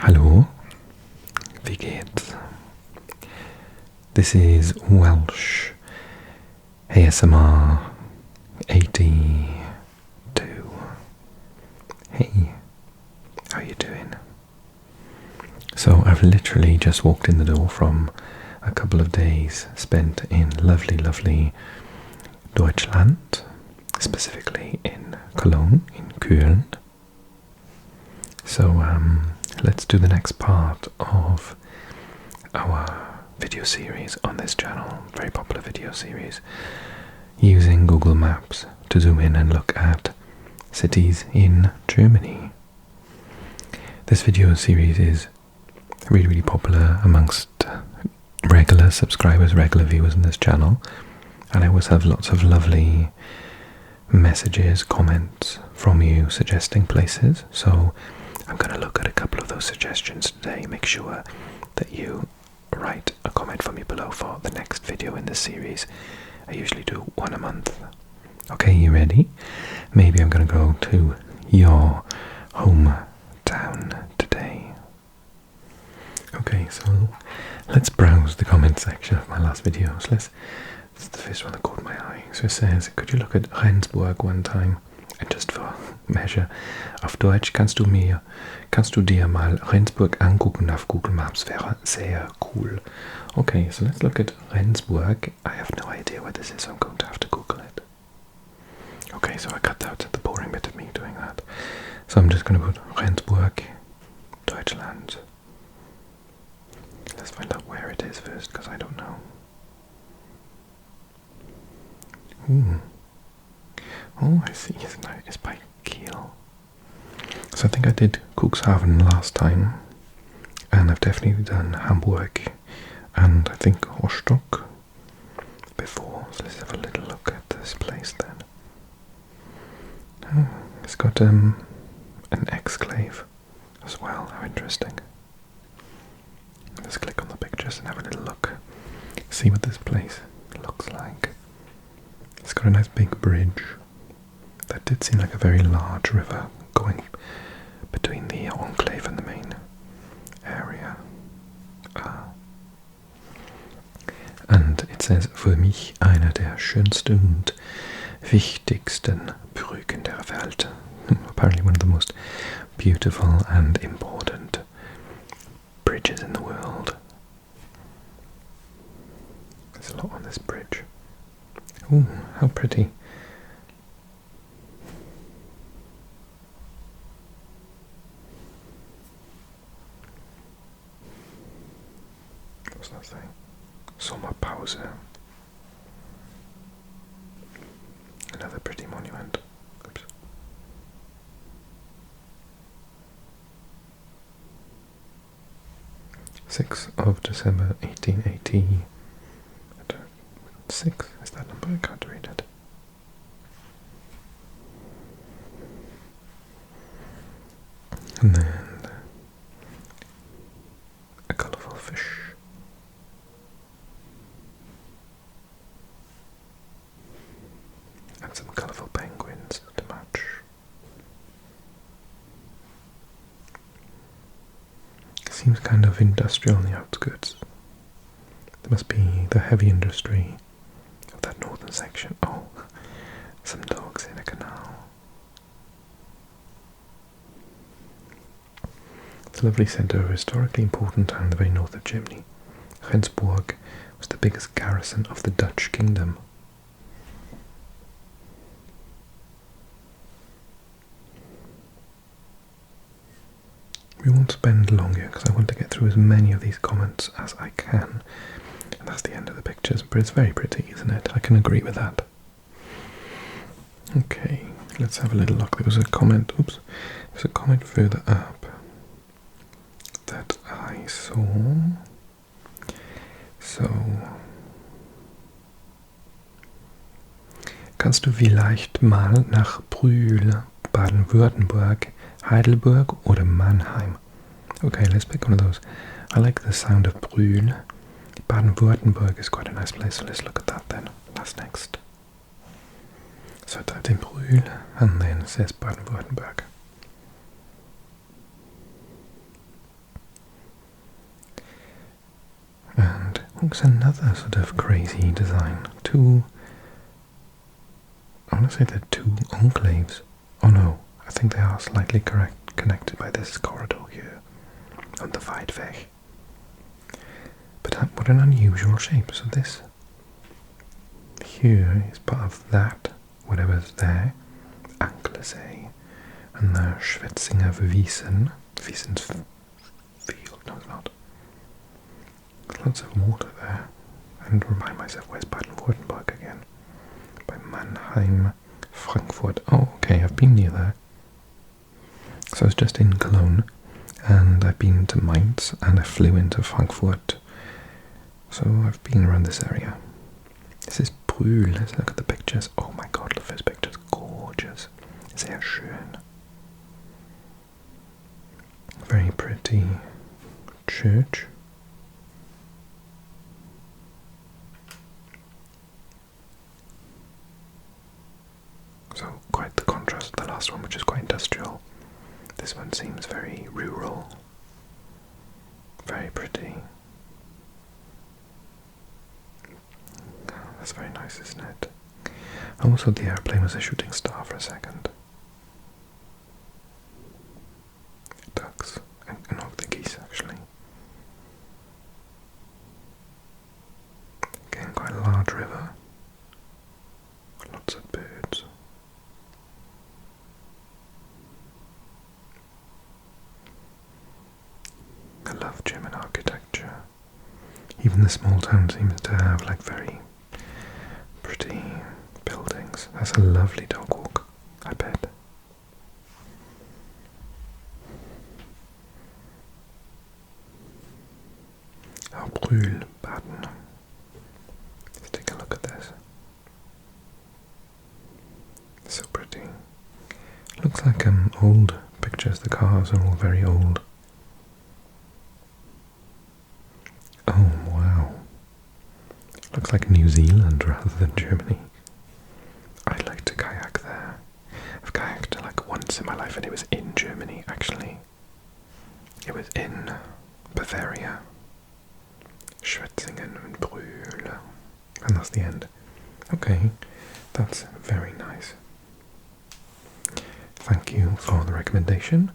Hallo, wie geht's? This is Welsh ASMR 82. Hey, how you doing? So I've literally just walked in the door from a couple of days spent in lovely Deutschland, specifically in Cologne, in Köln. So let's do the next part of our video series on this channel, very popular video series, using Google Maps to zoom in and look at cities in Germany. This video series is really popular amongst regular subscribers, regular viewers in this channel, and I always have lots of lovely messages, comments from you suggesting places, so I'm going to look at a couple of those suggestions today. Make sure that you write a comment for me below for the next video in this series. I usually do one a month. Okay, you ready? Maybe I'm going to go to your hometown today. Okay, so let's browse the comment section of my last videos. This is the first one that caught my eye. So it says, could you look at Rendsburg one time? And just for measure, auf Deutsch kannst du dir mal Rendsburg angucken auf Google Maps, wäre sehr cool. Okay, so let's look at Rendsburg. I have no idea where this is, so I'm going to have to Google it. Okay, so I cut out the boring bit of me doing that. So I'm just going to put Rendsburg, Deutschland. Let's find out where it is first, because I don't know. Ooh. Oh, I see. It's by Kiel. So I think I did Cuxhaven last time, and I've definitely done Hamburg, and I think Rostock before. So let's have a little look at this place then. Oh, it's got an exclave as well. How interesting. Let's click on the pictures and have a little look. See what this place looks like. It's got a nice big bridge. That did seem like a very large river going between the enclave and the main area. And it says, für mich einer der schönsten und wichtigsten Brücken der Welt. Apparently one of the most beautiful and important bridges in the world. There's a lot on this bridge. Ooh, how pretty. What's that saying? Sommerpause. Another pretty monument. Oops. December 1880. 6 is that number? I can't read it. And then a colourful fish. And some colourful penguins to match. Seems kind of industrial on the outskirts. There must be the heavy industry of that northern section. Oh, some dogs in a canal. It's a lovely centre of a historically important town in the very north of Germany. Rendsburg was the biggest garrison of the Dutch kingdom. We won't spend long here because I want to get through as many of these comments as I can. And that's the end of the pictures, but it's very pretty, isn't it? I can agree with that. Okay, let's have a little look. There was a comment, there's a comment further up that I saw. So, kannst du vielleicht mal nach Brühl, Baden-Württemberg, Heidelberg oder Mannheim? Okay, let's pick one of those. I like the sound of Brühl. Baden-Württemberg is quite a nice place, so let's look at that then. That's next. So I typed in Brühl, and then it says Baden-Württemberg. it's another sort of crazy design. I want to say they're two enclaves. Oh no, I think they are slightly connected by this corridor here on the Weidweg. But what an unusual shape. So this here is part of that, whatever's there, Anklesee, and the Schwetzinger Wiesen. Wiesen's field, no it's not. There's lots of water there. And remind myself, where's Baden-Württemberg again? By Mannheim, Frankfurt. Oh, okay, I've been near there. So I was just in Cologne, and I've been to Mainz, and I flew into Frankfurt. So I've been around this area. This is Brühl. Let's look at the pictures. Oh my god, look at those pictures. Gorgeous. Sehr schön. Very pretty church. So quite the contrast to the last one, which is quite industrial. This one seems very rural. Very pretty. That's very nice, isn't it? Also, the airplane was a shooting star for a second. Ducks, and all the geese actually. Again, quite a large river. Lots of birds. I love German architecture. Even the small town seems to have like very pretty buildings. That's a lovely dog walk, I bet. Oh, Brühl, Baden. Let's take a look at this. So pretty. Looks like old pictures. The cars are all very old. Oh wow. Looks like New Zealand rather than Germany. I'd like to kayak there. I've kayaked like once in my life, and it was in Germany actually. It was in Bavaria. Schwetzingen and Brühl. And that's the end. Okay, that's very nice. Thank you for the recommendation.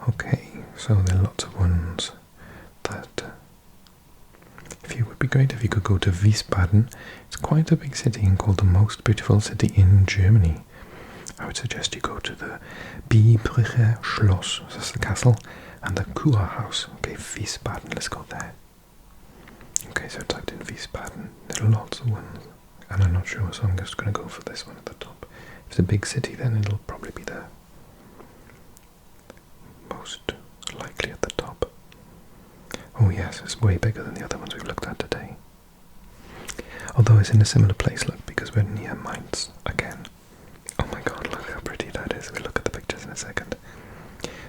Okay, so there are lots of ones that it would be great if you could go to Wiesbaden. It's quite a big city and called the most beautiful city in Germany. I would suggest you go to the Biebricher Schloss, that's the castle, and the Kurhaus. Okay, Wiesbaden, let's go there. Okay, so I typed in Wiesbaden. There are lots of ones, and I'm not sure, so I'm just going to go for this one at the top. If it's a big city, then it'll probably be the most likely at the top. Oh yes, it's way bigger than the other ones we've looked at today. Although it's in a similar place, look, because we're near Mainz again. Oh my god, look how pretty that is. We'll look at the pictures in a second.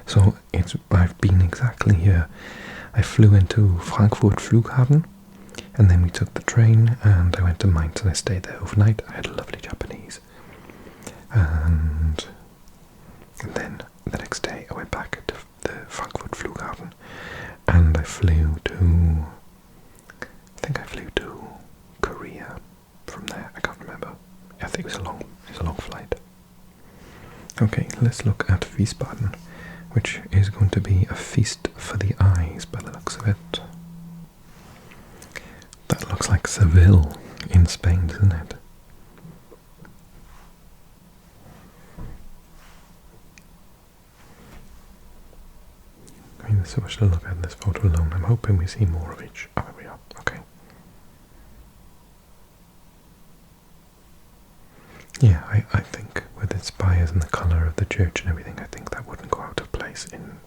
So I've been exactly here. I flew into Frankfurt Flughafen, and then we took the train, and I went to Mainz, and I stayed there overnight. I had a lovely Japanese. And then the next day I went back to the Frankfurt Flughafen, and I flew to, Korea from there. I can't remember. I think it was a long flight. Okay, let's look at Wiesbaden, which is going to be a feast for the eyes by the looks of it. That looks like Seville in Spain, doesn't it? I mean, there's so much to look at in this photo alone. I'm hoping we see more of each. Oh, here we are. Okay. Yeah, I think with its spires and the colour of the church and everything, I think that wouldn't go out of place in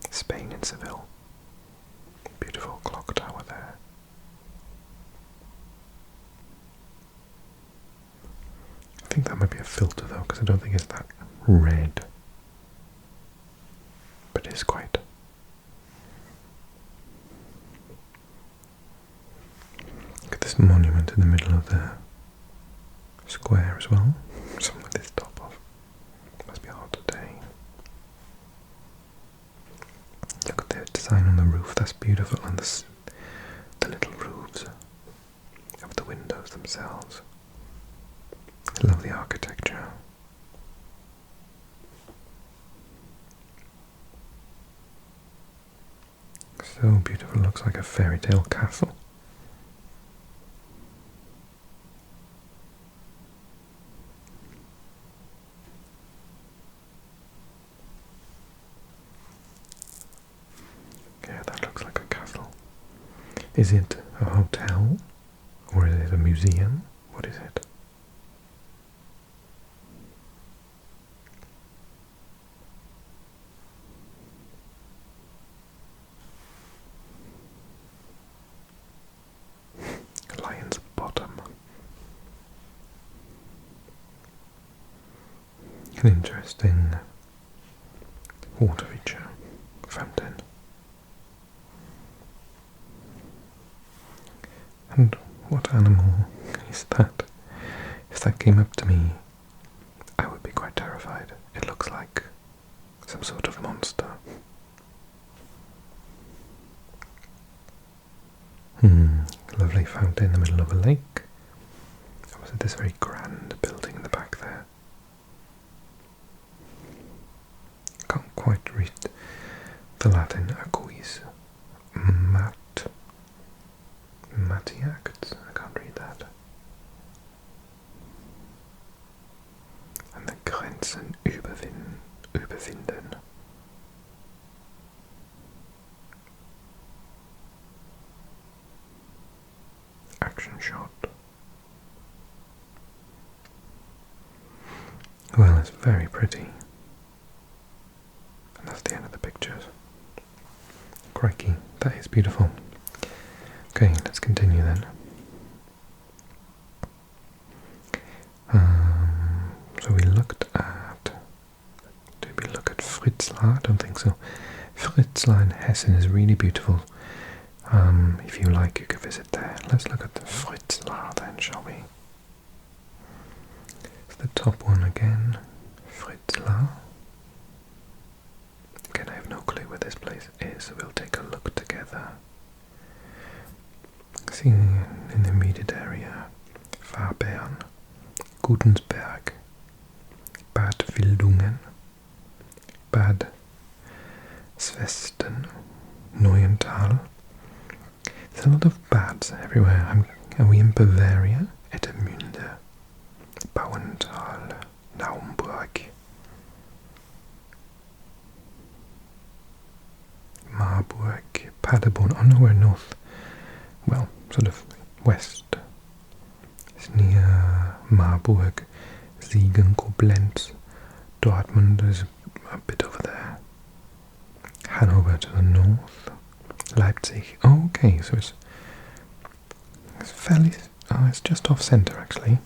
Spain, in Seville. Beautiful clock tower there. I think that might be a filter though, because I don't think it's that red. But it's quite. Look at this monument in the middle of the square as well. Something with this top off. Must be a hot day. Look at the design on the roof, that's beautiful, and the little roofs. windows themselves. Lovely architecture. So beautiful, looks like a fairy tale castle. Yeah, that looks like a castle. Is it a hotel? Or is it a museum? What is it? Lion's Bottom. An interesting water feature, fountain. And what animal is that? If that came up to me, I would be quite terrified. It looks like some sort of monster. Lovely fountain in the middle of a lake. Was it this very grand building in the back there? Can't quite read the Latin. Aquis Matiact. I can't read that. And the Grenzen überwinden. Action shot. Well, it's very pretty. And that's the end of the pictures. Crikey, that is beautiful. Okay, let's continue then. So we looked at... Did we look at Fritzlar? I don't think so. Fritzlar in Hessen is really beautiful. If you like, you could visit there. Let's look at the Fritzlar then, shall we? It's the top one again. Fritzlar. Again, I have no clue where this place is, so we'll take a look together. See in the immediate area, Fawr, Gudensberg, Bad Wildungen, Bad Svesten, Neuental. There's a lot of bads everywhere. Are we in Bavaria? Ettemünde, Bauental, Naumburg, Marburg, Paderborn. Oh no, we're north. Well, sort of west. It's near Marburg, Siegen, Koblenz, Dortmund is a bit over there. Hanover to the north. Leipzig. Oh, okay, so it's fairly... Oh, it's just off centre, actually.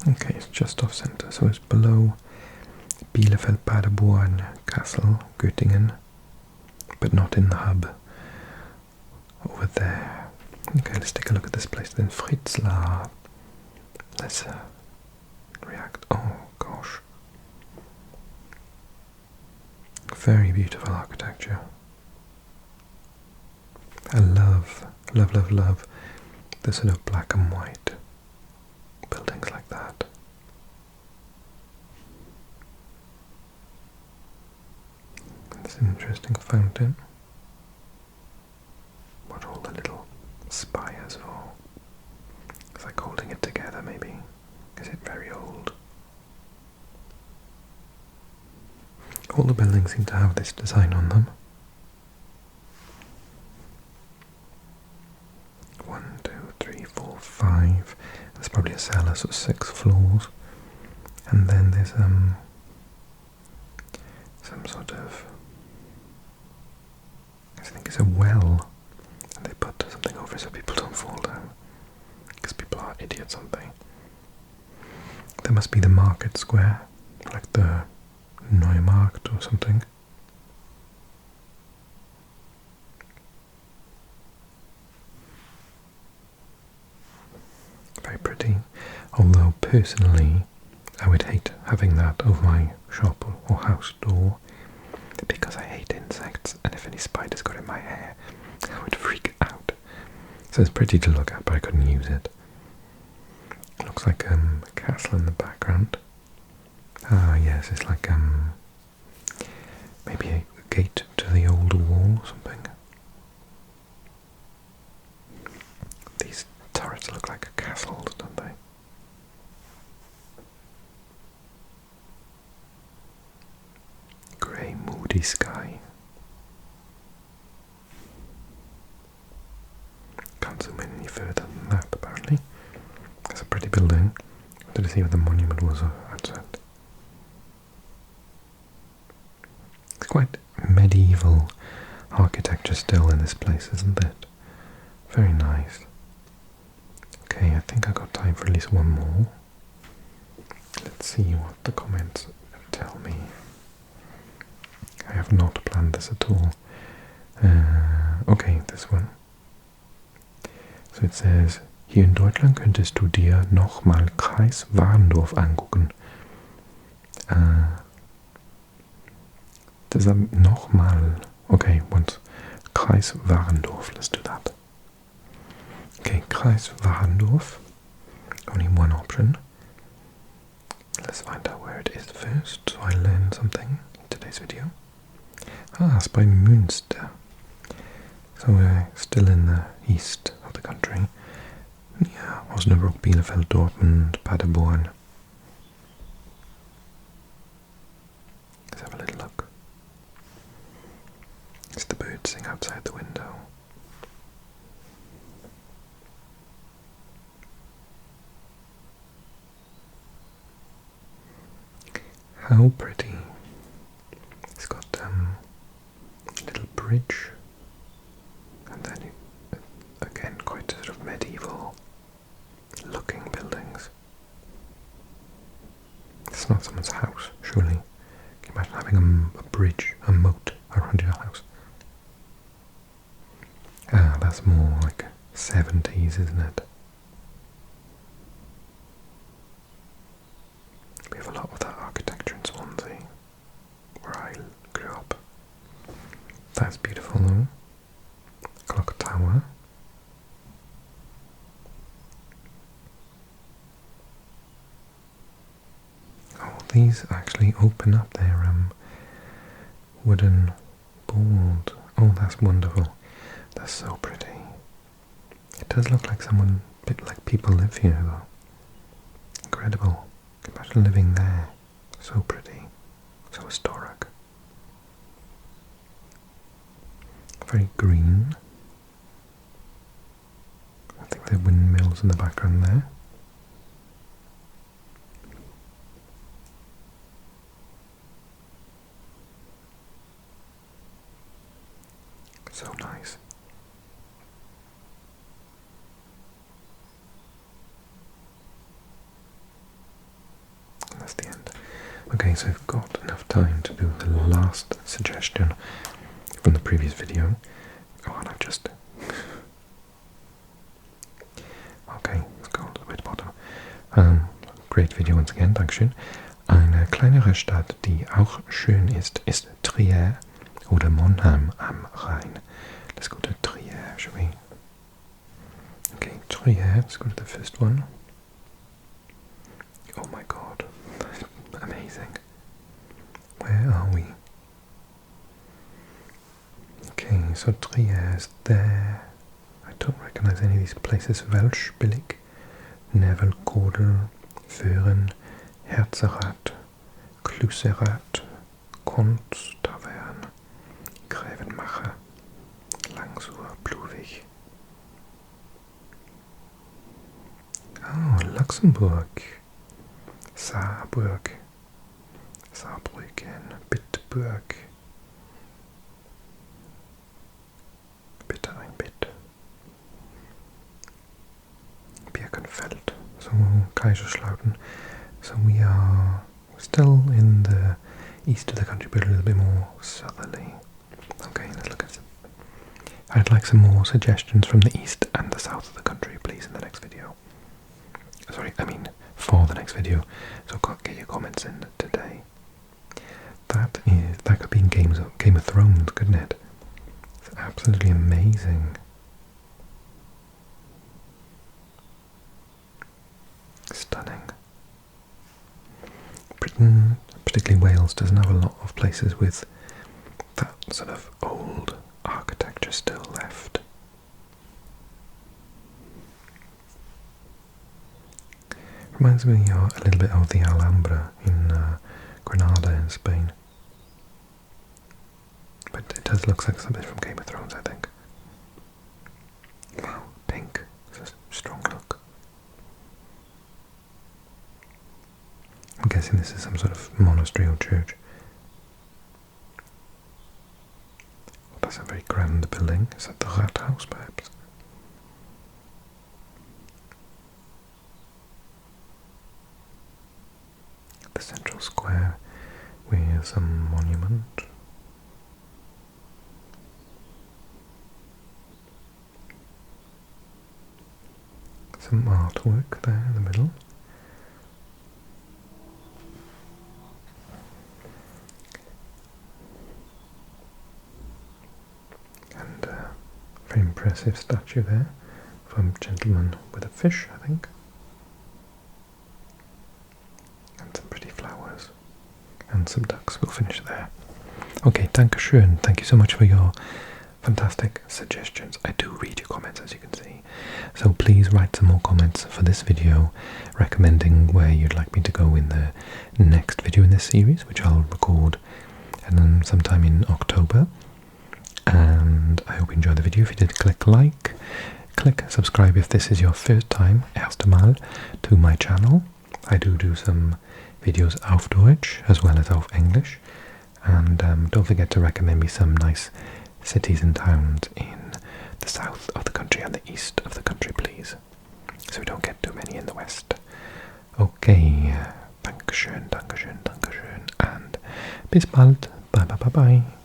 Okay, it's just off centre, so it's below Bielefeld, Paderborn, Kassel, Göttingen, but not in the hub. Over there. Okay, let's take a look at this place then. Fritzlar. Let's react. Oh, gosh. Very beautiful architecture. I love the sort of black and white buildings like that. It's an interesting fountain. What all the little spires for? It's like holding it together, maybe. Is it very old? All the buildings seem to have this design on them. 1, 2, 3, 4, 5. There's probably a cellar, so 6 floors. And then there's some sort of, I think it's a well. And they put something over it so people don't fall down. Because people are idiots, aren't they? There must be the market square, like the Neumarkt or something. Very pretty. Although personally I would hate having that over my shop or house door because I hate insects, and if any spiders got in my hair I would freak out. So it's pretty to look at, but I couldn't use it. Looks like a castle in the background. Ah, yes, it's like maybe a gate to the old wall or something. These turrets look like castles, don't they? Grey, moody sky. Can't zoom in any further than that, apparently. It's a pretty building. I wanted to see what the monument was outside. It's quite medieval architecture still in this place, isn't it? Very nice. Okay, I think I got time for at least one more. Let's see what the comments tell me. I have not planned this at all. Okay, this one. So it says, hier in Deutschland könntest du dir nochmal Kreis Warendorf angucken. Does that nochmal? Okay, once. Kreis Warendorf, let's do that. Okay, Kreis Warendorf. Only one option. Let's find out where it is first, so I learn something in today's video. Ah, it's by Münster. So we're still in the east of the country. Yeah, Osnabrück, Bielefeld, Dortmund, Paderborn. Let's have a little look. It's the birds sing outside the window. How pretty. It's got a little bridge, and then again quite sort of medieval looking buildings. It's not someone's house, surely. Can you imagine having a bridge, a moat around your house? Ah, that's more like 70s, isn't it? We have a lot of that architecture in Swansea, where I grew up. That's beautiful though. Clock tower. Oh, these actually open up their wooden board. Oh, that's wonderful. That's so pretty. It does look like someone, a bit like people live here though. Incredible. Imagine living there. So pretty. So historic. Very green. I think there are windmills in the background there. So nice. And that's the end. Okay, so I've got enough time to do the last suggestion from the previous video. Oh, and I've just... Okay, let's go to the way to bottom. Great Video once again, Dankeschön. Eine kleinere Stadt, die auch schön ist Trier oder Monheim am Rhein. Let's go to Trier, shall we? Okay, Trier, let's go to the first one. Oh my god, amazing. Where are we? Okay, so Trier is there. I don't recognize any of these places. Welschbillig, Nevelkodel, Föhren, Herzerath, Klüsserath, Konstavern, Grevenmacher, Langsur, Bluwig. Oh, Luxembourg, Saarburg, Saarbrücken, Bitburg. Bitte ein Bit. Birkenfeld. So, Kaiserslautern. So we are still in the east of the country, but a little bit more southerly. Okay, let's look at it. I'd like some more suggestions from the east and the south of the country, please, in the next video. Sorry, I mean for the next video. So get your comments in today. That could be in Game of Thrones, couldn't it? It's absolutely amazing. places with that sort of old architecture still left. Reminds me a little bit of the Alhambra in Granada in Spain. But it does look like something from Game of Thrones, I think. Wow, pink. It's a strong look. I'm guessing this is some sort of monastery or church. Well, that's a very grand building. Is that the Rathaus, perhaps? The central square with some monument. Some artwork there in the middle. And a very impressive statue there from a gentleman with a fish, I think. And some pretty flowers. And some ducks. We'll finish there. Okay, Dankeschön. Thank you so much for your fantastic suggestions. I do read your comments, as you can see. So please write some more comments for this video, recommending where you'd like me to go in the next video in this series, which I'll record sometime in October. And I hope you enjoyed the video. If you did, click like, click subscribe if this is your first time, erste Mal, to my channel. I do some videos auf Deutsch as well as auf English. And don't forget to recommend me some nice cities and towns in the south of the country and the east of the country, please, so we don't get too many in the west. Okay, Dankeschön, Dankeschön, Dankeschön, and bis bald. Bye bye bye bye.